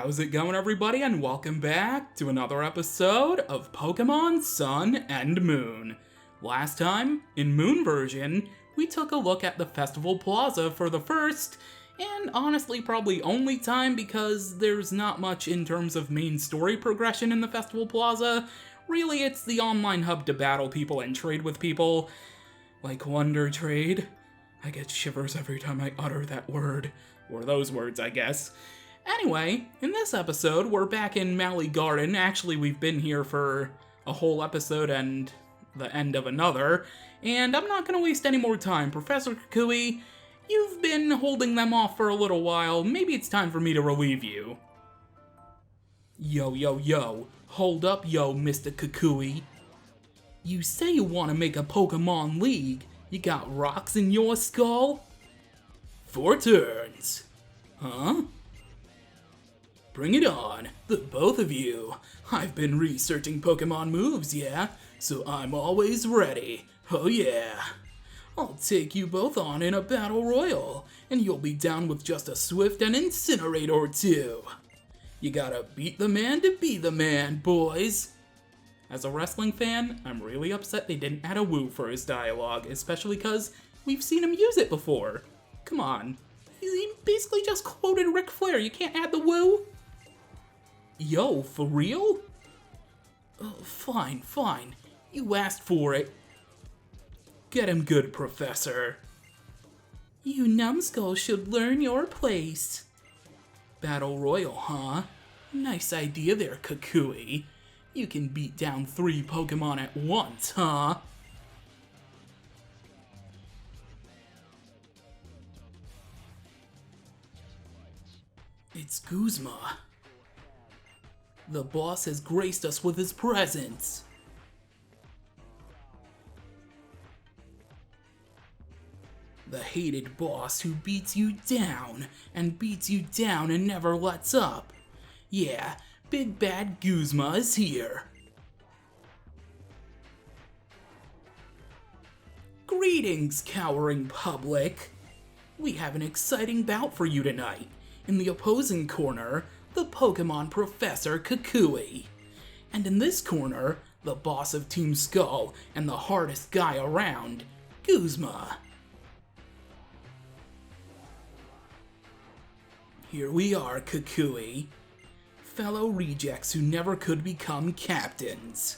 How's it going, everybody, and welcome back to another episode of Pokémon Sun and Moon. Last time, in Moon version, we took a look at the Festival Plaza for the first, and honestly probably only time because there's not much in terms of main story progression in the Festival Plaza. Really, it's the online hub to battle people and trade with people. Like Wonder Trade. I get shivers every time I utter that word. Or those words, I guess. Anyway, in this episode, we're back in Mally Garden. Actually, we've been here for a whole episode and the end of another, and I'm not going to waste any more time. Professor Kukui, you've been holding them off for a little while. Maybe it's time for me to relieve you. Yo. Hold up, yo, Mr. Kukui. You say you want to make a Pokemon League. You got rocks in your skull? 4 turns. Huh? Bring it on, the both of you. I've been researching Pokemon moves, yeah? So I'm always ready. Oh yeah. I'll take you both on in a battle royal, and you'll be down with just a Swift and Incinerate or two. You gotta beat the man to be the man, boys. As a wrestling fan, I'm really upset they didn't add a woo for his dialogue, especially because we've seen him use it before. Come on. He basically just quoted Ric Flair. You can't add the woo? Yo, for real? Fine. You asked for it. Get him good, Professor. You numbskulls should learn your place. Battle Royal, huh? Nice idea there, Kukui. You can beat down 3 Pokemon at once, huh? It's Guzma. The boss has graced us with his presence. The hated boss who beats you down and never lets up. Yeah, Big Bad Guzma is here. Greetings, cowering public. We have an exciting bout for you tonight. In the opposing corner, the Pokemon Professor Kukui. And in this corner, the boss of Team Skull and the hardest guy around, Guzma. Here we are, Kukui. Fellow rejects who never could become captains.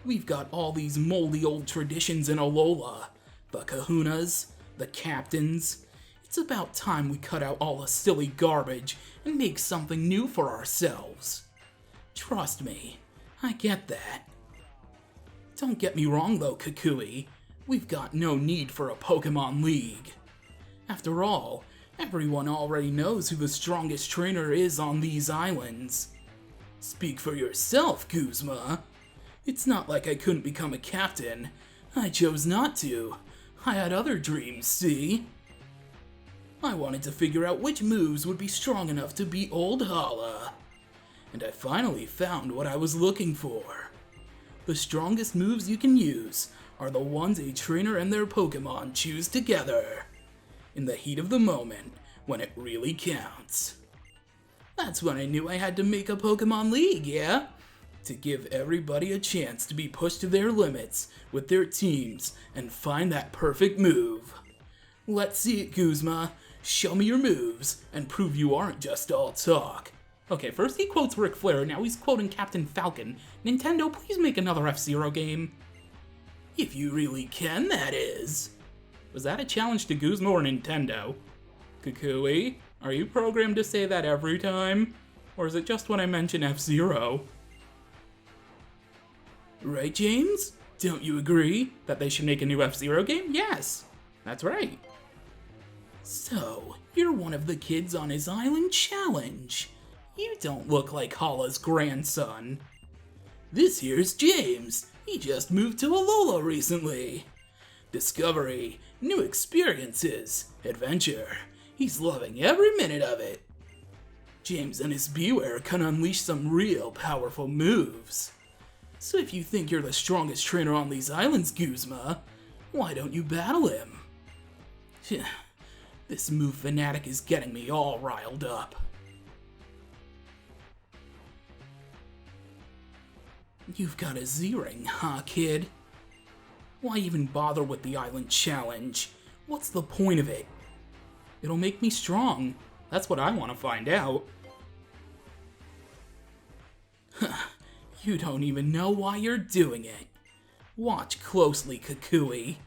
We've got all these moldy old traditions in Alola. The kahunas, the captains. It's about time we cut out all the silly garbage and make something new for ourselves. Trust me, I get that. Don't get me wrong though, Kukui. We've got no need for a Pokemon League. After all, everyone already knows who the strongest trainer is on these islands. Speak for yourself, Guzma. It's not like I couldn't become a captain. I chose not to. I had other dreams, see? I wanted to figure out which moves would be strong enough to beat Old Hala. And I finally found what I was looking for. The strongest moves you can use are the ones a trainer and their Pokemon choose together. In the heat of the moment, when it really counts. That's when I knew I had to make a Pokemon League, yeah? To give everybody a chance to be pushed to their limits with their teams and find that perfect move. Let's see it, Guzma. Show me your moves and prove you aren't just all talk. Okay, first he quotes Ric Flair, now he's quoting Captain Falcon. Nintendo, please make another F-Zero game. If you really can, that is. Was that a challenge to Guzma or Nintendo? Kukui, are you programmed to say that every time? Or is it just when I mention F-Zero? Right, James? Don't you agree that they should make a new F-Zero game? Yes, that's right. So, you're one of the kids on his island challenge. You don't look like Hala's grandson. This here's James. He just moved to Alola recently. Discovery, new experiences, adventure. He's loving every minute of it. James and his Beware can unleash some real powerful moves. So if you think you're the strongest trainer on these islands, Guzma, why don't you battle him? This move fanatic is getting me all riled up. You've got a Z-ring, huh, kid? Why even bother with the island challenge? What's the point of it? It'll make me strong. That's what I want to find out. You don't even know why you're doing it. Watch closely, Kukui.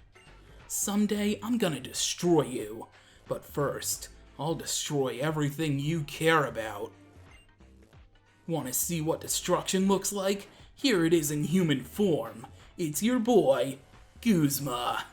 Someday I'm gonna destroy you, but first, I'll destroy everything you care about. Want to see what destruction looks like? Here it is in human form. It's your boy, Guzma.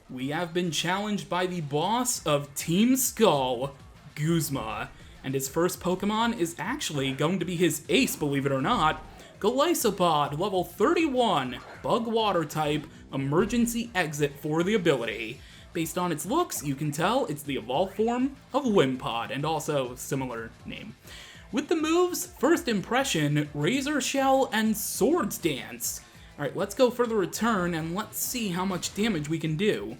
We have been challenged by the boss of Team Skull, Guzma, and his first Pokemon is actually going to be his ace, believe it or not, Golisopod, level 31, Bug Water type, emergency exit for the ability. Based on its looks, you can tell it's the evolved form of Wimpod, and also similar name. With the moves, First Impression, Razor Shell, and Swords Dance. Alright, let's go for the return and let's see how much damage we can do.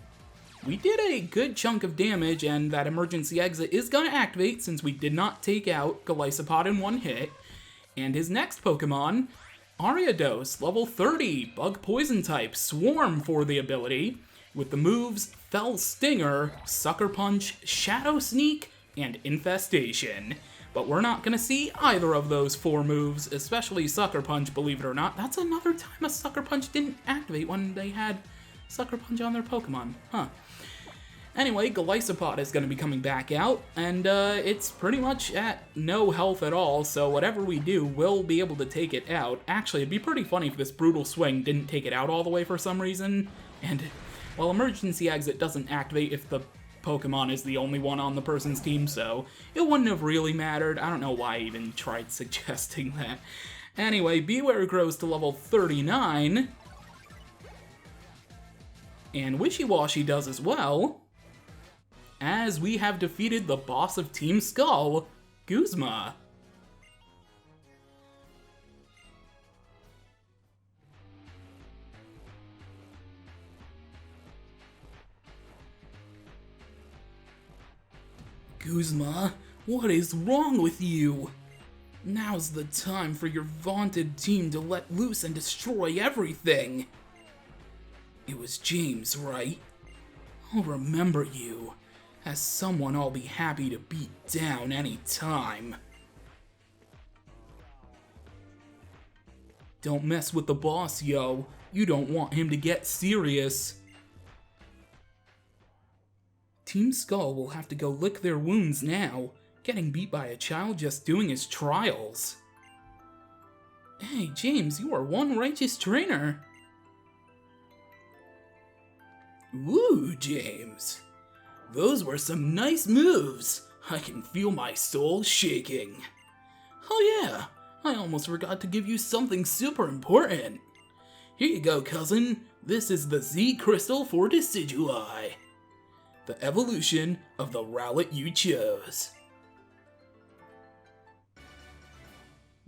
We did a good chunk of damage, and that emergency exit is going to activate since we did not take out Golisopod in one hit. And his next Pokemon, Ariados, level 30, Bug Poison type, Swarm for the ability, with the moves Fell Stinger, Sucker Punch, Shadow Sneak, and Infestation. But we're not going to see either of those 4 moves, especially Sucker Punch, believe it or not. That's another time a Sucker Punch didn't activate when they had Sucker Punch on their Pokemon. Huh. Anyway, Golisopod is going to be coming back out, and it's pretty much at no health at all, so whatever we do, we'll be able to take it out. Actually, it'd be pretty funny if this Brutal Swing didn't take it out all the way for some reason, and well, Emergency Exit doesn't activate if the Pokemon is the only one on the person's team, so it wouldn't have really mattered. I don't know why I even tried suggesting that. Anyway, Beware grows to level 39, and Wishy-Washy does as well, as we have defeated the boss of Team Skull, Guzma. Guzma, what is wrong with you? Now's the time for your vaunted team to let loose and destroy everything. It was James, right? I'll remember you. As someone I'll be happy to beat down any time. Don't mess with the boss, yo. You don't want him to get serious. Team Skull will have to go lick their wounds now, getting beat by a child just doing his trials. Hey, James, you are one righteous trainer. Woo, James. Those were some nice moves. I can feel my soul shaking. Oh yeah, I almost forgot to give you something super important. Here you go, cousin. This is the Z Crystal for Decidui, the evolution of the Rowlet you chose.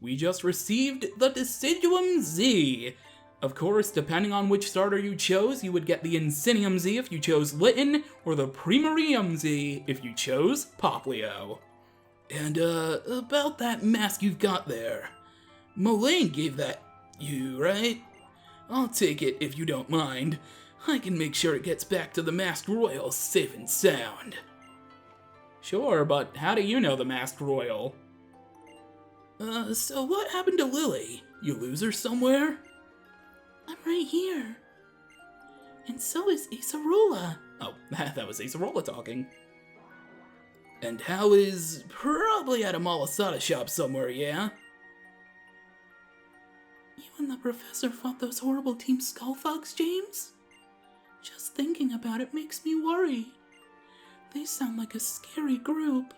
We just received the Deciduum Z. Of course, depending on which starter you chose, you would get the Insinium Z if you chose Litten, or the Primarium Z if you chose Poplio. And, about that mask you've got there. Mullane gave that you, right? I'll take it if you don't mind. I can make sure it gets back to the Masked Royal safe and sound. Sure, but how do you know the Masked Royal? So what happened to Lily? You lose her somewhere? I'm right here. And so is Acerola. Oh, that was Acerola talking. And how is... probably at a Malasada shop somewhere, yeah? You and the professor fought those horrible Team Skull thugs, James? Just thinking about it makes me worry. They sound like a scary group.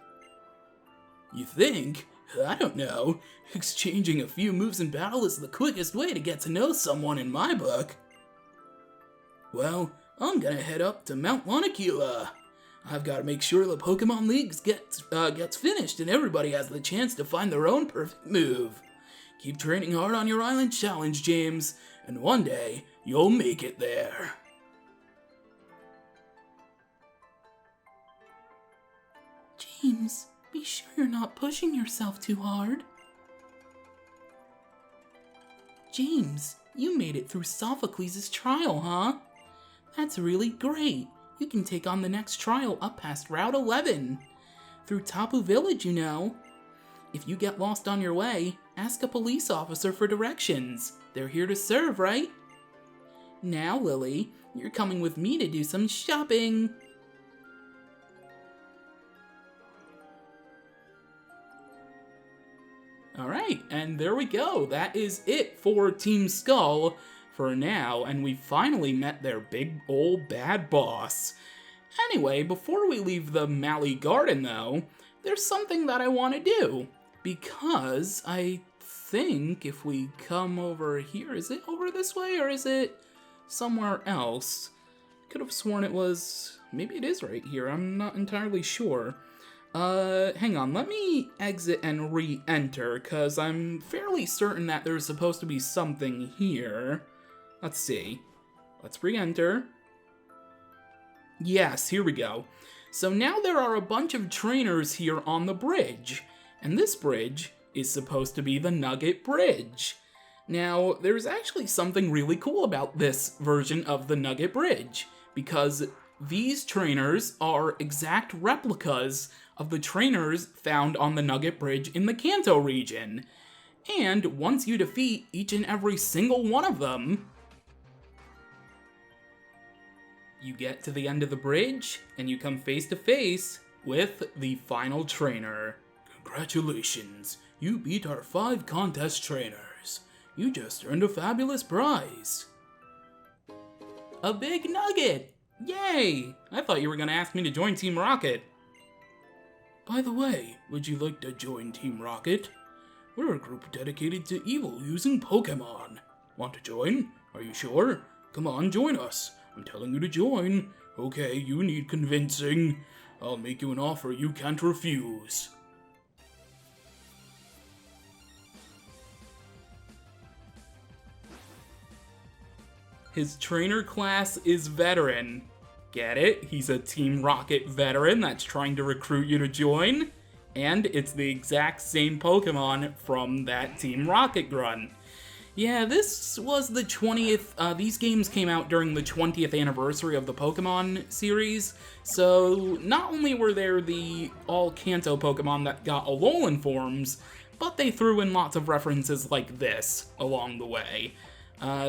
You think? I don't know. Exchanging a few moves in battle is the quickest way to get to know someone in my book. Well, I'm gonna head up to Mount Lanakila. I've got to make sure the Pokemon League gets finished and everybody has the chance to find their own perfect move. Keep training hard on your island challenge, James, and one day you'll make it there. James, be sure you're not pushing yourself too hard. James, you made it through Sophocles' trial, huh? That's really great. You can take on the next trial up past Route 11. Through Tapu Village, you know. If you get lost on your way, ask a police officer for directions. They're here to serve, right? Now, Lily, you're coming with me to do some shopping. Alright, and there we go. That is it for Team Skull for now, and we finally met their big old bad boss. Anyway, before we leave the Mally Garden though, there's something that I want to do, because I think if we come over here, is it over this way or is it somewhere else? Could have sworn it was, maybe it is right here, I'm not entirely sure. Hang on, let me exit and re-enter, because I'm fairly certain that there's supposed to be something here. Let's see. Let's re-enter. Yes, here we go. So now there are a bunch of trainers here on the bridge, and this bridge is supposed to be the Nugget Bridge. Now, there's actually something really cool about this version of the Nugget Bridge, because these trainers are exact replicas of the trainers found on the Nugget Bridge in the Kanto region. And once you defeat each and every single one of them, you get to the end of the bridge, and you come face to face with the final trainer. Congratulations, you beat our 5 contest trainers. You just earned a fabulous prize. A big nugget! Yay! I thought you were gonna ask me to join Team Rocket. By the way, would you like to join Team Rocket? We're a group dedicated to evil using Pokémon. Want to join? Are you sure? Come on, join us. I'm telling you to join. Okay, you need convincing. I'll make you an offer you can't refuse. His trainer class is veteran. Get it? He's a Team Rocket veteran that's trying to recruit you to join. And it's the exact same Pokemon from that Team Rocket grunt. Yeah, this was the 20th, these games came out during the 20th anniversary of the Pokemon series, so not only were there the all-Kanto Pokemon that got Alolan forms, but they threw in lots of references like this along the way.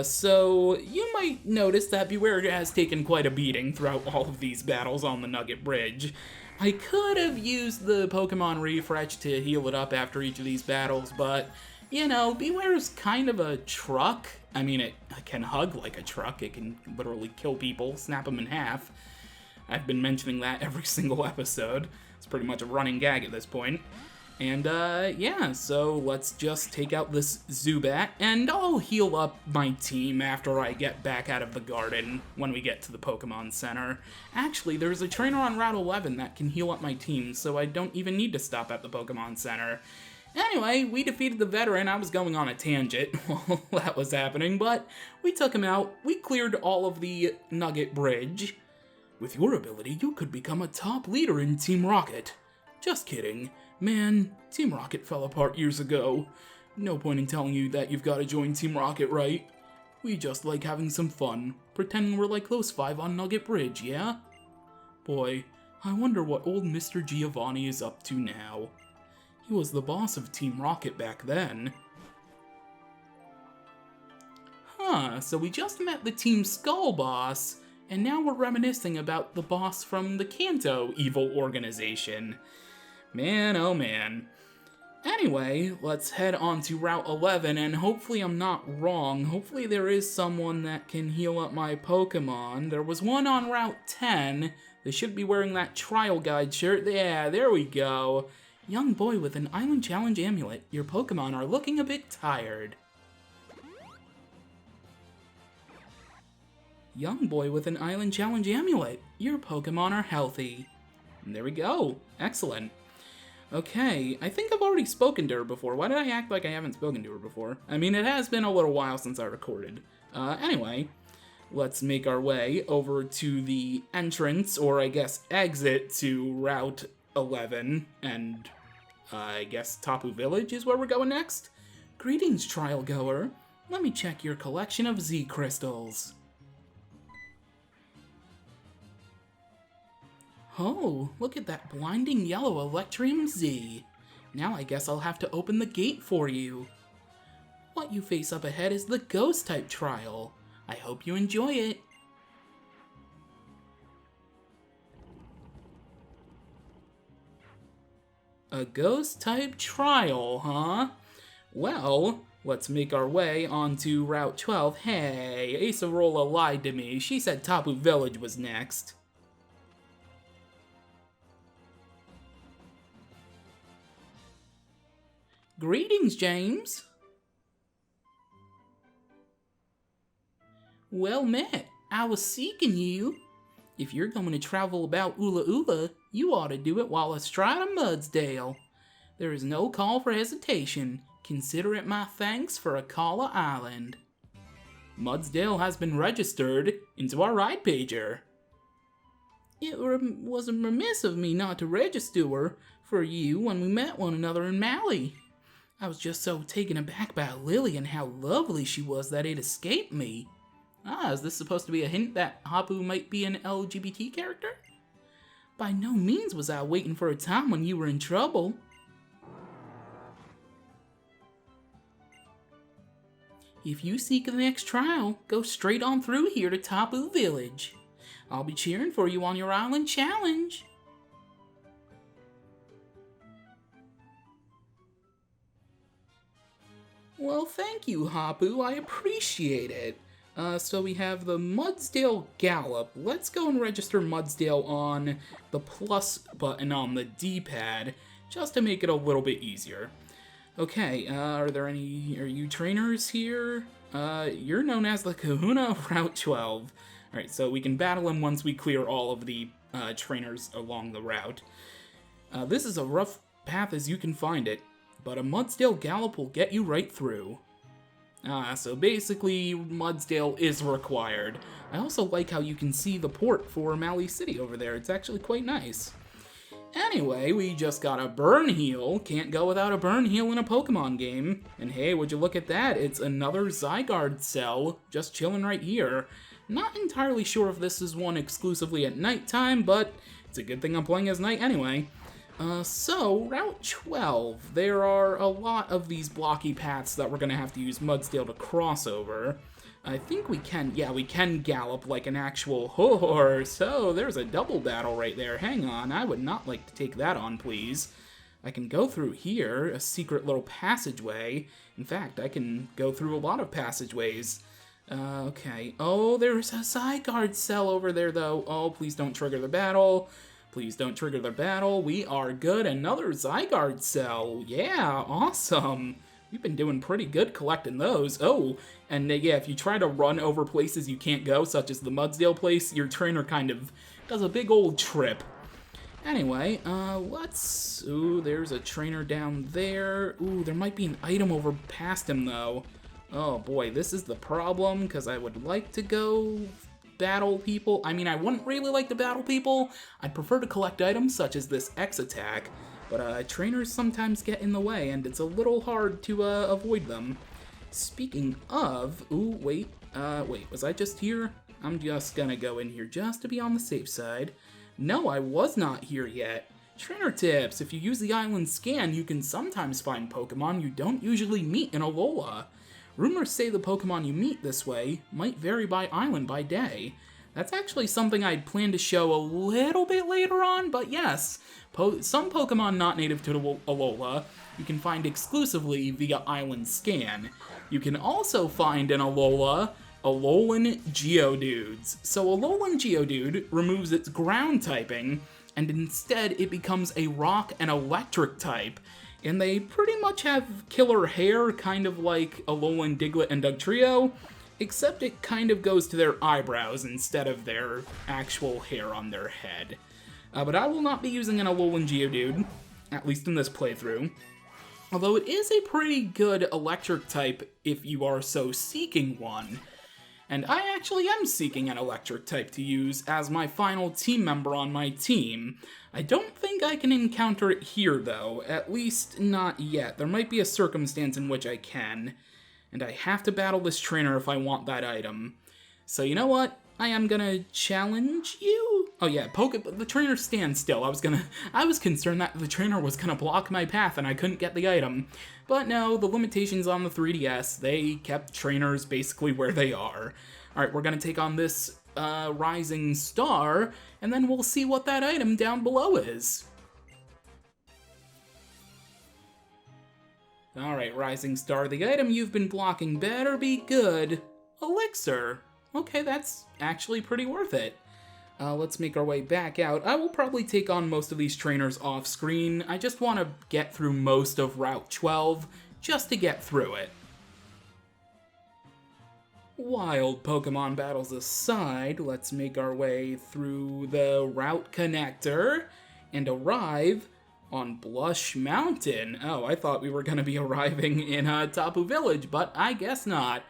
So you might notice that Beware has taken quite a beating throughout all of these battles on the Nugget Bridge. I could have used the Pokemon Refresh to heal it up after each of these battles, but you know, Beware's kind of a truck. I mean, it can hug like a truck. It can literally kill people, snap them in half. I've been mentioning that every single episode. It's pretty much a running gag at this point. And, yeah, so let's just take out this Zubat, and I'll heal up my team after I get back out of the garden when we get to the Pokemon Center. Actually, there's a trainer on Route 11 that can heal up my team, so I don't even need to stop at the Pokemon Center. Anyway, we defeated the veteran. I was going on a tangent while that was happening, but we took him out. We cleared all of the Nugget Bridge. With your ability, you could become a top leader in Team Rocket. Just kidding. Man, Team Rocket fell apart years ago. No point in telling you that you've got to join Team Rocket, right? We just like having some fun, pretending we're like those 5 on Nugget Bridge, yeah? Boy, I wonder what old Mr. Giovanni is up to now. He was the boss of Team Rocket back then. Huh, so we just met the Team Skull boss, and now we're reminiscing about the boss from the Kanto evil organization. Man, oh man. Anyway, let's head on to Route 11, and hopefully I'm not wrong. Hopefully there is someone that can heal up my Pokemon. There was one on Route 10. They should be wearing that trial guide shirt. Yeah, there we go. Young boy with an Island Challenge amulet. Your Pokemon are looking a bit tired. Young boy with an Island Challenge amulet. Your Pokemon are healthy. And there we go. Excellent. Okay, I think I've already spoken to her before. Why did I act like I haven't spoken to her before? I mean, it has been a little while since I recorded. Anyway, let's make our way over to the entrance, or I guess exit, to Route 11, and I guess Tapu Village is where we're going next? Greetings, trial goer. Let me check your collection of Z crystals. Oh, look at that blinding yellow Electrium Z. Now I guess I'll have to open the gate for you. What you face up ahead is the Ghost-type trial. I hope you enjoy it. A Ghost-type trial, huh? Well, let's make our way onto Route 12. Hey, Acerola lied to me. She said Tapu Village was next. Greetings, James. Well met. I was seeking you. If you're going to travel about Ula Ula, you ought to do it while astride of Mudsdale. There is no call for hesitation. Consider it my thanks for Akala Island. Mudsdale has been registered into our ride pager. It was remiss of me not to register for you when we met one another in Mali. I was just so taken aback by Lily and how lovely she was that it escaped me. Is this supposed to be a hint that Hapu might be an LGBT character? By no means was I waiting for a time when you were in trouble. If you seek the next trial, go straight on through here to Tapu Village. I'll be cheering for you on your island challenge. Well, thank you, Hapu. I appreciate it. So we have the Mudsdale Gallop. Let's go and register Mudsdale on the plus button on the D-pad, just to make it a little bit easier. Okay, are you trainers here? You're known as the Kahuna of Route 12. Alright, so we can battle him once we clear all of the trainers along the route. This is a rough path as you can find it, but a Mudsdale Gallop will get you right through. So basically, Mudsdale is required. I also like how you can see the port for Mali City over there. It's actually quite nice. Anyway, we just got a burn heal. Can't go without a burn heal in a Pokemon game. And hey, would you look at that? It's another Zygarde cell just chilling right here. Not entirely sure if this is one exclusively at nighttime, but it's a good thing I'm playing as night anyway. So, Route 12. There are a lot of these blocky paths that we're gonna have to use Mudsdale to cross over. I think we can gallop like an actual horse. Oh, there's a double battle right there. Hang on, I would not like to take that on, please. I can go through here, a secret little passageway. In fact, I can go through a lot of passageways. Okay. Oh, there's a Zygarde cell over there, though. Oh, please don't trigger the battle. Please don't trigger the battle. We are good. Another Zygarde cell. Yeah, awesome. We've been doing pretty good collecting those. Oh, and yeah, if you try to run over places you can't go, such as the Mudsdale place, your trainer kind of does a big old trip. Anyway, ooh, there's a trainer down there. Ooh, there might be an item over past him, though. Oh boy, this is the problem, because I would like to go battle people. I mean, I wouldn't really like to battle people. I'd prefer to collect items such as this X attack, but trainers sometimes get in the way, and it's a little hard to avoid them. Speaking of, ooh, wait, was I just here? I'm just gonna go in here just to be on the safe side. No, I was not here yet. Trainer tips: if you use the island scan, you can sometimes find Pokemon you don't usually meet in Alola. Rumors say the Pokemon you meet this way might vary by island by day. That's actually something I'd plan to show a little bit later on, but yes, some Pokemon not native to Alola you can find exclusively via island scan. You can also find in Alola Alolan Geodudes. So Alolan Geodude removes its ground typing, and instead it becomes a rock and electric type. And they pretty much have killer hair, kind of like Alolan Diglett and Dugtrio, except it kind of goes to their eyebrows instead of their actual hair on their head. But I will not be using an Alolan Geodude, at least in this playthrough. Although it is a pretty good electric type if you are so seeking one. And I actually am seeking an electric type to use as my final team member on my team. I don't think I can encounter it here, though, at least not yet. There might be a circumstance in which I can. And I have to battle this trainer if I want that item. So you know what? I am gonna challenge you. Oh yeah, the trainer stands still. I was concerned that the trainer was gonna block my path and I couldn't get the item. But no, the limitations on the 3DS, they kept trainers basically where they are. Alright, we're gonna take on this Rising Star, and then we'll see what that item down below is. Alright, Rising Star, the item you've been blocking better be good. Elixir. Okay, that's actually pretty worth it. Let's make our way back out. I will probably take on most of these trainers off screen. I just want to get through most of Route 12, just to get through it. Wild Pokemon battles aside, let's make our way through the route connector and arrive on Blush Mountain. Oh, I thought we were going to be arriving in Tapu Village, but I guess not.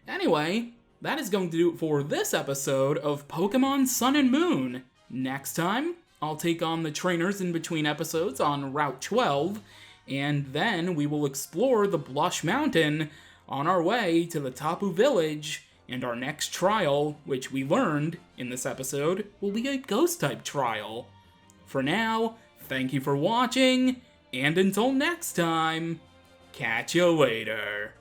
Anyway, that is going to do it for this episode of Pokemon Sun and Moon. Next time, I'll take on the trainers in between episodes on Route 12, and then we will explore the Blush Mountain on our way to the Tapu Village, and our next trial, which we learned in this episode, will be a Ghost-type trial. For now, thank you for watching, and until next time, catch you later.